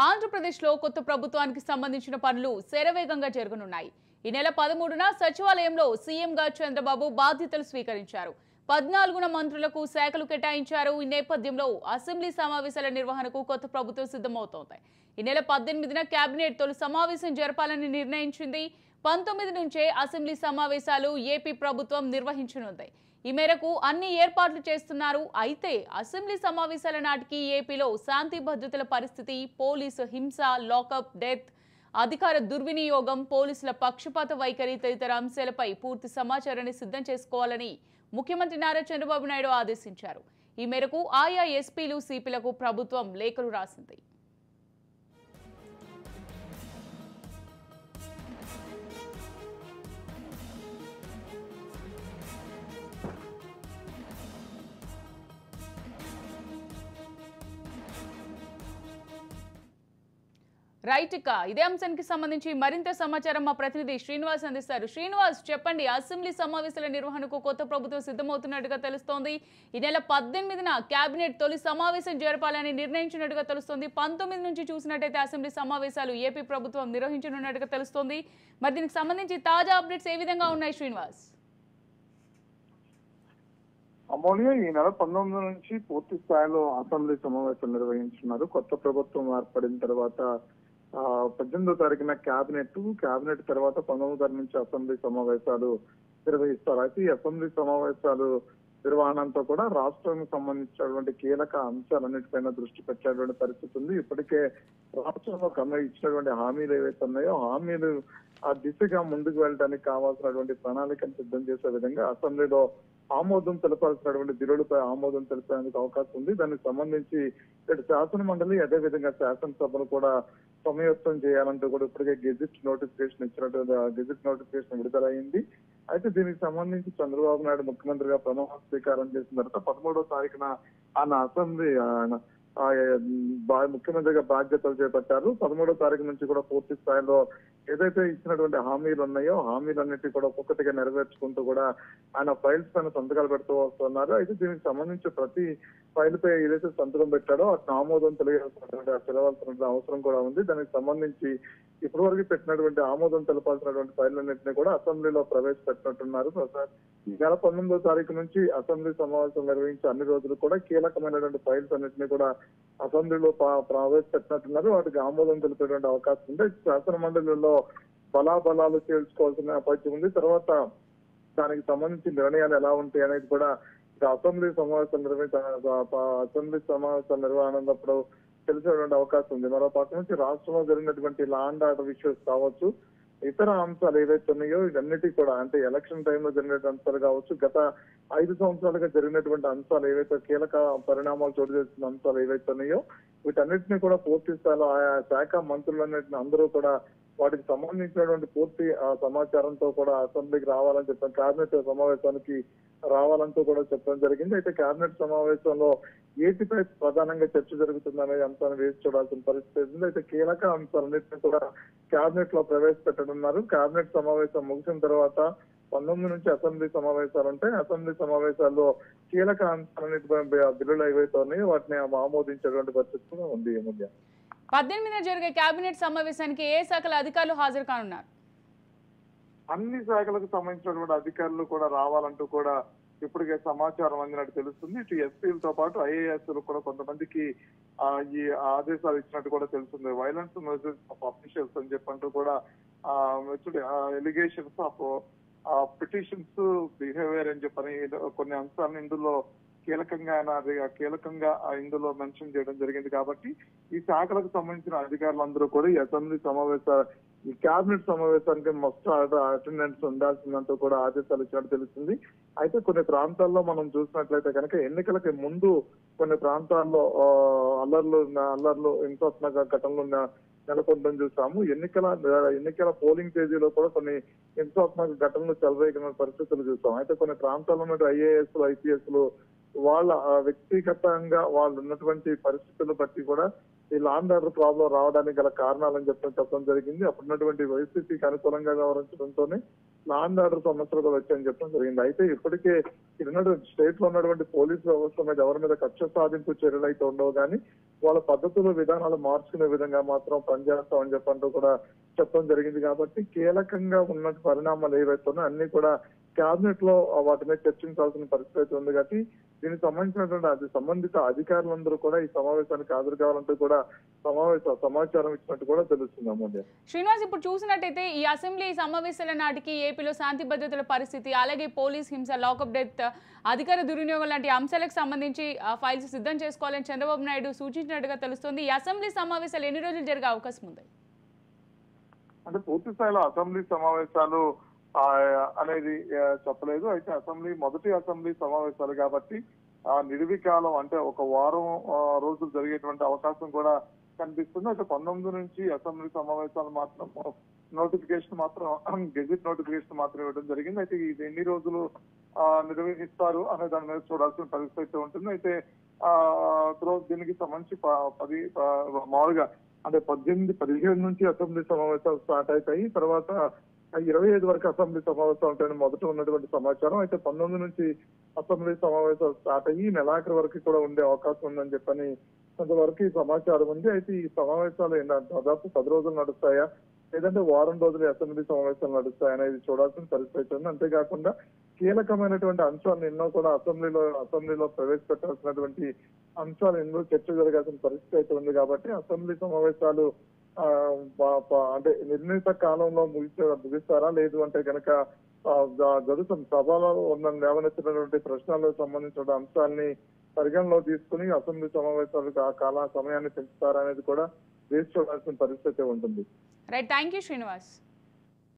ఆంధ్రప్రదేశ్లో కొత్త ప్రభుత్వానికి సంబంధించిన పనులు శరవేగంగా జరగనున్నాయి. ఈ నెల 13న సచివాలయంలో సీఎంగా చంద్రబాబు బాధ్యతలు స్వీకరించారు. 14న మంత్రులకు శాఖలు కేటాయించారు. ఈ నేపథ్యంలో అసెంబ్లీ సమావేశాల నిర్వహణకు కొత్త ప్రభుత్వం సిద్ధమవుతోంది. ఈ నెల 18న కేబినెట్ తొలి సమావేశం జరపాలని నిర్ణయించింది. 19 నుంచే అసెంబ్లీ సమావేశాలు ఏపీ ప్రభుత్వం నిర్వహించనుంది. ఈ మేరకు అన్ని ఏర్పాట్లు చేస్తున్నారు. అయితే అసెంబ్లీ సమావేశాల నాటికి ఏపీలో శాంతి భద్రతల పరిస్థితి, పోలీసు హింస, లాకప్ డెత్, అధికార దుర్వినియోగం, పోలీసుల పక్షపాత వైఖరి తదితర అంశాలపై పూర్తి సమాచారాన్ని సిద్ధం చేసుకోవాలని ముఖ్యమంత్రి నారా చంద్రబాబు నాయుడు ఆదేశించారు. ఈ మేరకు ఆయా ఎస్పీలు, సిపిలకు ప్రభుత్వం లేఖలు రాసింది. రైట్, ఇక ఇదే అంశానికి సంబంధించి మరింత సమాచారం మా ప్రతినిధి శ్రీనివాస్ అందిస్తారు. శ్రీనివాస్, చెప్పండి. అసెంబ్లీ సమావేశాల నిర్వహణకు కొత్త ప్రభుత్వం సిద్ధమవుతున్నట్టుగా తెలుస్తోంది. ఈ నెల 18న కేబినెట్ తొలి సమావేశం జరపాలని నిర్ణయించినట్టుగా తెలుస్తోంది. 19 నుంచి చూసినట్టయితే అసెంబ్లీ సమావేశాలు ఏపీ ప్రభుత్వం నిర్వహించనున్నట్టుగా తెలుస్తోంది. మరి దీనికి సంబంధించి తాజా అప్డేట్స్ ఏ విధంగా ఉన్నాయి శ్రీనివాస్? అమూల్య, ఈ నెల 19 నుంచి పూర్తి స్థాయిలో అసెంబ్లీ సమావేశాలు నిర్వహించున్నారు. కొత్త ప్రభుత్వం ఏర్పడిన తర్వాత 18వ తారీఖున కేబినెట్ తర్వాత 19వ తారీఖు నుంచి అసెంబ్లీ సమావేశాలు నిర్వహిస్తారు. అయితే ఈ అసెంబ్లీ సమావేశాలు నిర్వహణంతో కూడా రాష్ట్రానికి సంబంధించినటువంటి కీలక అంశాలన్నిటిపైన దృష్టి పెట్టేటువంటి పరిస్థితి ఉంది. ఇప్పటికే రాష్ట్రంలో ఇచ్చినటువంటి హామీలు ఏవైతే ఉన్నాయో హామీలు ఆ దిశగా ముందుకు వెళ్ళడానికి కావాల్సినటువంటి ప్రణాళికను సిద్ధం చేసే విధంగా అసెంబ్లీలో ఆమోదం తెలపాల్సినటువంటి బిల్లులపై ఆమోదం తెలిపేందుకు అవకాశం ఉంది. దానికి సంబంధించి ఇటు శాసన మండలి, అదే విధంగా శాసనసభను కూడా సమయోత్తం చేయాలంటూ కూడా ఇప్పటికే గెజిట్ నోటిఫికేషన్ విడుదలైంది. అయితే దీనికి సంబంధించి చంద్రబాబు నాయుడు ముఖ్యమంత్రిగా ప్రమాణ స్వీకారం చేసిన తర్వాత 13వ తారీఖున ఆయన అసెంబ్లీ ముఖ్యమంత్రిగా బాధ్యతలు చేపట్టారు. 13వ తారీఖు నుంచి కూడా పూర్తి స్థాయిలో ఏదైతే ఇచ్చినటువంటి హామీలు ఉన్నాయో హామీలన్నిటి కూడా ఒక్కొక్కటిగా నెరవేర్చుకుంటూ కూడా ఆయన ఫైల్స్ పైన సంతకాలు పెడుతూ వస్తున్నారు. అయితే దీనికి సంబంధించి ప్రతి ఫైల్ పై ఏదైతే సంతకం పెట్టాడో అతను ఆమోదం తెలవాల్సినటువంటి అవసరం కూడా ఉంది. దానికి సంబంధించి ఇప్పటి వరకు పెట్టినటువంటి ఆమోదం తెలపాల్సినటువంటి ఫైళ్లన్నింటినీ కూడా అసెంబ్లీలో ప్రవేశపెట్టినట్టున్నారు. ఈ నెల 19వ తారీఖు నుంచి అసెంబ్లీ సమావేశం నిర్వహించే అన్ని రోజులు కూడా కీలకమైనటువంటి ఫైల్స్ అన్నింటినీ కూడా అసెంబ్లీలో ప్రవేశపెట్టినట్టున్నారు. వాటికి ఆమోదం తెలిపేటువంటి అవకాశం ఉంది. శాసన మండలిలో బలాబలాలు చేర్చుకోవాల్సిన నేపథ్యం ఉంది. తర్వాత దానికి సంబంధించి నిర్ణయాలు ఎలా ఉంటాయి అనేది కూడా అసెంబ్లీ సమావేశాలు నిర్వహణప్పుడు తెలిసేటువంటి అవకాశం ఉంది. మరో పక్క నుంచి రాష్ట్రంలో జరిగినటువంటి లా అండ్ ఆర్డర్ ఇష్యూస్ కావచ్చు, ఇతర అంశాలు ఏవైతే ఉన్నాయో ఇవన్నిటి కూడా అంటే ఎలక్షన్ టైంలో జరిగిన అంశాలు కావచ్చు, గత 5 సంవత్సరాలుగా జరిగినటువంటి అంశాలు ఏవైతే కీలక పరిణామాలు చోటు చేస్తున్న అంశాలు ఏవైతే ఉన్నాయో వీటన్నిటిని కూడా పూర్తి స్థాయిలో ఆయా శాఖ మంత్రులన్నింటినీ అందరూ కూడా వాటికి సంబంధించినటువంటి పూర్తి సమాచారంతో కూడా అసెంబ్లీకి రావాలని చెప్పాం. కేబినెట్ సమావేశానికి రావాలంటూ కూడా చెప్పడం జరిగింది. అయితే కేబినెట్ సమావేశంలో ఏటిపై ప్రధానంగా చర్చ జరుగుతుందనే అంశాన్ని వేసి చూడాల్సిన పరిస్థితి ఉంది. అయితే కీలక అంశాలన్నింటినీ కూడా కేబినెట్ లో ప్రవేశపెట్టనున్నారు. కేబినెట్ సమావేశం ముగిసిన తర్వాత 19 నుంచి అసెంబ్లీ సమావేశాలు ఉంటాయి. అసెంబ్లీ సమావేశాల్లో కీలక అంశాలన్నిటిపై బిల్లులు ఏవైతే ఉన్నాయో వాటిని ఆమోదించేటువంటి పరిస్థితి కూడా ఉంది. ఈ మధ్య 18న జరిగే కేబినెట్ సమావేశానికి ఏ శాఖల అధికారులు హాజరు కానున్నారు? అన్ని శాఖలకు సంబంధించినటువంటి అధికారులు కూడా రావాలంటూ కూడా ఇప్పటికే సమాచారం అందినట్టు తెలుస్తుంది. ఇటు ఎస్పీలతో పాటు ఐఏఎస్లు కూడా కొంతమందికి ఈ ఆదేశాలు ఇచ్చినట్టు కూడా తెలుస్తుంది. వైలెన్స్ మెసేజ్ ఆఫ్ అఫీషియల్స్ అని చెప్పంటూ కూడా ఎలిగేషన్స్ ఆఫ్ పిటిషన్స్ బిహేవియర్ అని చెప్పని కొన్ని అంశాలను ఇందులో కీలకంగా ఇందులో మెన్షన్ చేయడం జరిగింది. కాబట్టి ఈ శాఖలకు సంబంధించిన అధికారులందరూ కూడా ఈ అసెంబ్లీ ఈ కేబినెట్ సమావేశానికి మస్ట్ అటెండెన్స్ ఉండాల్సిందంటూ కూడా ఆదేశాలు ఇచ్చినట్టు తెలుస్తుంది. అయితే కొన్ని ప్రాంతాల్లో మనం చూసినట్లయితే కనుక ఎన్నికలకి ముందు కొన్ని ప్రాంతాల్లో అల్లర్లు హింసాత్మక ఘటనలు నెలకొందని చూసాము. ఎన్నికల పోలింగ్ తేదీలో కూడా కొన్ని హింసాత్మక ఘటనలు చెలరేగిన పరిస్థితులు చూసాం. అయితే కొన్ని ప్రాంతాల్లో ఉన్న ఐఏఎస్లు, ఐపీఎస్లు వాళ్ళ వ్యక్తిగతంగా వాళ్ళు ఉన్నటువంటి పరిస్థితులను బట్టి కూడా ఈ లా అండ్ ఆర్డర్ ప్రాబ్లం రావడానికి గల కారణాలని చెప్పడం జరిగింది. అప్పుడున్నటువంటి వైసీపీకి అనుకూలంగా వ్యవహరించడంతోనే లా అండ్ ఆర్డర్ సమస్యలు కూడా వచ్చాయని చెప్పడం జరిగింది. అయితే ఇప్పటికే ఉన్నటువంటి స్టేట్ లో ఉన్నటువంటి పోలీస్ వ్యవస్థ మీద ఎవరి మీద కక్ష సాధింపు చర్యలు అయితే ఉండవు కానీ వాళ్ళ పద్ధతులు విధానాలు మార్చుకునే విధంగా మాత్రం పనిచేస్తామని చెప్పంటూ కూడా చెప్పడం జరిగింది. కాబట్టి కీలకంగా ఉన్న పరిణామాలు ఏవైతే ఉన్నాయో అన్ని కూడా క్యాబినెట్ లో వాటి మీద చర్చించాల్సిన పరిస్థితి అయితే ఉంది. కాబట్టి దీనికి సంబంధించినటువంటి సంబంధిత అధికారులందరూ కూడా ఈ సమావేశానికి హాజరు కావాలంటూ కూడా సమాచారం ఇచ్చినట్టు కూడా తెలుస్తుంది. అమూల్య శ్రీనివాస్, ఇప్పుడు చూసినట్టయితే ఈ అసెంబ్లీ సమావేశాల నాటికి ఏపీలో శాంతి భద్రతల పరిస్థితి, అలాగే పోలీస్ హింస, లాకప్ డెత్, అధికార దుర్వినియోగం లాంటి అంశాలకు సంబంధించి ఫైల్స్ సిద్ధం చేసుకోవాలని చంద్రబాబు నాయుడు సూచించినట్టుగా తెలుస్తోంది. ఈ అసెంబ్లీ సమావేశాలు ఎన్ని రోజులు జరిగే అవకాశం ఉంది? అంటే పూర్తి స్థాయిలో అసెంబ్లీ సమావేశాలు అనేది చెప్పలేదు. అయితే మొదటి అసెంబ్లీ సమావేశాలు కాబట్టి నిర్వికాలం అంటే ఒక వారం రోజులు జరిగేటువంటి అవకాశం కూడా కనిపిస్తుంది. అయితే 19 నుంచి అసెంబ్లీ సమావేశాలు మాత్రం నోటిఫికేషన్ మాత్రం గెజిట్ నోటిఫికేషన్ మాత్రం ఇవ్వడం జరిగింది. అయితే ఇది ఎన్ని రోజులు నిర్వహిస్తారు అనే దాని మీద చూడాల్సిన పరిస్థితి ఉంటుంది. అయితే దీనికి సంబంధించి మామూలుగా అంటే 17 నుంచి అసెంబ్లీ సమావేశాలు స్టార్ట్ అవుతాయి. తర్వాత 25 వరకు అసెంబ్లీ సమావేశాలు ఉంటాయని మొదట ఉన్నటువంటి సమాచారం. అయితే 19 నుంచి అసెంబ్లీ సమావేశాలు స్టార్ట్ అయ్యి నెలాఖరు వరకు కూడా ఉండే అవకాశం ఉందని చెప్పని కొంతవరకు ఈ సమాచారం ఉంది. అయితే ఈ సమావేశాలు దాదాపు 10 రోజులు నడుస్తాయా లేదంటే వారం రోజులు అసెంబ్లీ సమావేశాలు నడుస్తాయా అనేది చూడాల్సిన పరిస్థితి ఉంది. అంతేకాకుండా కీలకమైనటువంటి అంశాలను ఎన్నో కూడా అసెంబ్లీలో ప్రవేశపెట్టాల్సినటువంటి అంశాలు ఎన్నో చర్చ జరగాల్సిన పరిస్థితి అయితే ఉంది. కాబట్టి అసెంబ్లీ సమావేశాలు అంటే నిర్ణీత కాలంలో ముగిస్తారా లేదు అంటే కనుక జరుగుతున్న సభలో లేవనెత్తినటువంటి ప్రశ్నలకు సంబంధించిన అంశాలని పరిగణలో తీసుకుని అసెంబ్లీ సమావేశాలకు ఆ సమయాన్ని పెంచుతారా అనేది కూడా వేచి చూడాల్సిన పరిస్థితి ఉంటుంది. Right, thank you Srinivas.